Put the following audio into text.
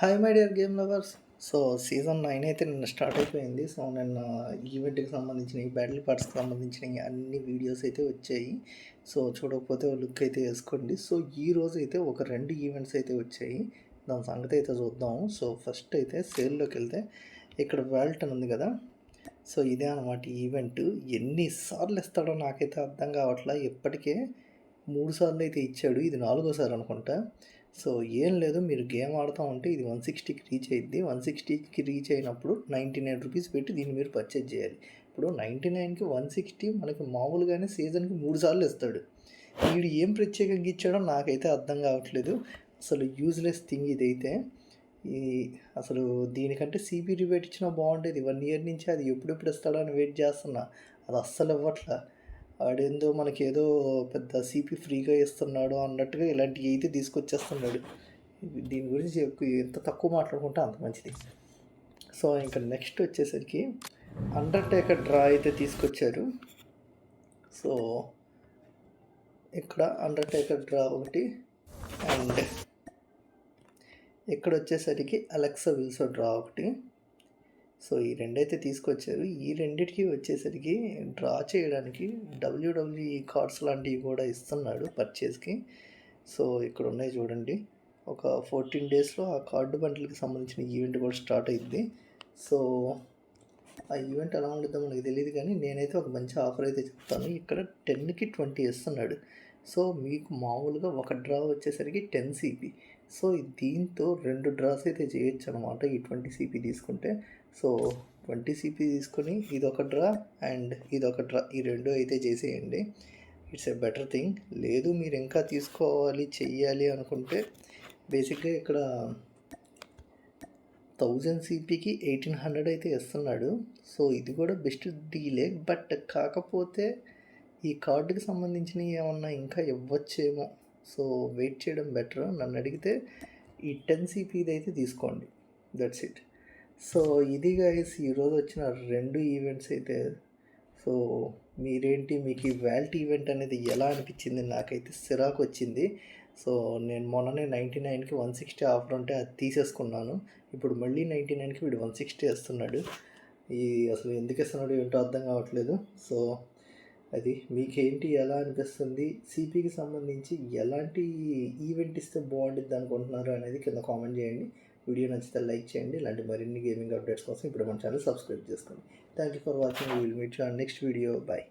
Hi my dear game lovers. So season 9 అయితే నిన్న start అయిపోయింది. సో నిన్న ఈవెంట్కి సంబంధించినవి, బ్యాటిల్ పార్ట్స్కి సంబంధించినవి అన్ని వీడియోస్ అయితే వచ్చాయి. సో చూడకపోతే లుక్ అయితే వేసుకోండి. సో ఈ రోజు అయితే ఒక 2 ఈవెంట్స్ అయితే వచ్చాయి. దాని సంగతి అయితే చూద్దాం. సో ఫస్ట్ అయితే సేల్లోకి వెళ్తే ఇక్కడ వాల్టన్ ఉంది కదా. సో ఇదే అనమాట ఈవెంట్. ఎన్నిసార్లు ఇస్తాడో నాకైతే అర్థం కావట్లా. ఇప్పటికే 3 సార్లు అయితే ఇచ్చాడు. ఇది 4గోసారి అనుకుంటా. సో ఏం లేదు, మీరు గేమ్ ఆడుతూ ఉంటే ఇది 160కి రీచ్ అయ్యిద్ది. 160కి రీచ్ అయినప్పుడు 99 రూపీస్ పెట్టి దీన్ని మీరు పర్చేజ్ చేయాలి. ఇప్పుడు 99కి 160 మనకి మామూలుగానే సీజన్కి 3 సార్లు ఇస్తాడు. వీడు ఏం ప్రత్యేకంగా ఇచ్చాడో నాకైతే అర్థం కావట్లేదు. అసలు యూజ్లెస్ థింగ్ ఇదైతే. ఈ అసలు దీనికంటే సిపి రిబేట్ ఇచ్చినా బాగుండేది. 1 ఇయర్ నుంచి అది ఎప్పుడెప్పుడు ఇస్తాడో అని వెయిట్ చేస్తున్నా. అది అస్సలు ఇవ్వట్లా. ఆడేందో మనకేదో పెద్ద సిపి ఫ్రీగా ఇస్తున్నాడు అన్నట్టుగా ఇలాంటివి అయితే తీసుకొచ్చేస్తున్నాడు. దీని గురించి ఎంత తక్కువ మాట్లాడుకుంటే అంత మంచిది. సో ఇంకా నెక్స్ట్ వచ్చేసరికి అండర్టేకర్ డ్రా అయితే తీసుకొచ్చారు. సో ఇక్కడ అండర్టేకర్ డ్రా ఒకటి, అండ్ ఇక్కడ వచ్చేసరికి అలెక్సా విల్సో డ్రా ఒకటి. సో ఈ రెండైతే తీసుకొచ్చారు. ఈ రెండిటికి వచ్చేసరికి డ్రా చేయడానికి డబ్ల్యూడబ్ల్యూఈ కార్డ్స్ లాంటివి కూడా ఇస్తున్నాడు పర్చేస్కి. సో ఇక్కడ ఉన్నాయి చూడండి. ఒక 14 డేస్లో ఆ కార్డు బండ్లకి సంబంధించిన ఈవెంట్ కూడా స్టార్ట్ అయ్యింది. సో ఆ ఈవెంట్ ఎలా ఉంటుందో మనకు తెలియదు, కానీ నేనైతే ఒక మంచి ఆఫర్ అయితే చెప్తాను. ఇక్కడ 10కి 20 ఇస్తున్నాడు. సో మీకు మామూలుగా ఒక డ్రా వచ్చేసరికి 10 సిపి. సో దీంతో 2 డ్రాస్ అయితే చేయొచ్చు అనమాట ఈ 20 సిపి తీసుకుంటే. సో 20 సిపి తీసుకొని ఇదొక డ్రా అండ్ ఇదొక డ్రా, ఈ 2 అయితే చేసేయండి. It's a better thing. లేదు మీరు ఇంకా తీసుకోవాలి చెయ్యాలి అనుకుంటే బేసిక్గా ఇక్కడ 1000 సిపికి 1800 అయితే ఇస్తున్నాడు. సో ఇది కూడా బెస్ట్ డీలే. బట్ కాకపోతే ఈ కార్డుకి సంబంధించినవి ఏమన్నా ఇంకా ఇవ్వచ్చేమో. సో వెయిట్ చేయడం బెటర్. నన్ను అడిగితే ఈ 10 సిపిది అయితే తీసుకోండి. That's it. సో ఇది గైస్ ఈరోజు వచ్చిన 2 ఈవెంట్స్ అయితే. సో మీరేంటి, మీకు ఈ వాల్ట్ ఈవెంట్ అనేది ఎలా అనిపించింది? నాకైతే సిరాకు వచ్చింది. సో నేను మొన్ననే 99కి 160 ఆఫర్ ఉంటే అది తీసేసుకున్నాను. ఇప్పుడు మళ్ళీ 99కి వీడు 160 ఇస్తున్నాడు. ఈ అసలు ఎందుకు ఇస్తున్నాడు ఏంటో అర్థం కావట్లేదు. సో అది మీకేంటి, ఎలా అనిపిస్తుంది? సిపికి సంబంధించి ఎలాంటి ఈవెంట్ ఇస్తే బాగుంటుంది అనుకుంటున్నారు అనేది కింద కామెంట్ చేయండి. వీడియో నచ్చితే లైక్ చేయండి. ఇలాంటి మరిన్ని గేమింగ్ అప్డేట్స్ కోసం ఇప్పుడు మన ఛానల్ సబ్స్క్రైబ్ చేసుకోండి. Thank you for watching. Will meet you on next video. Bye.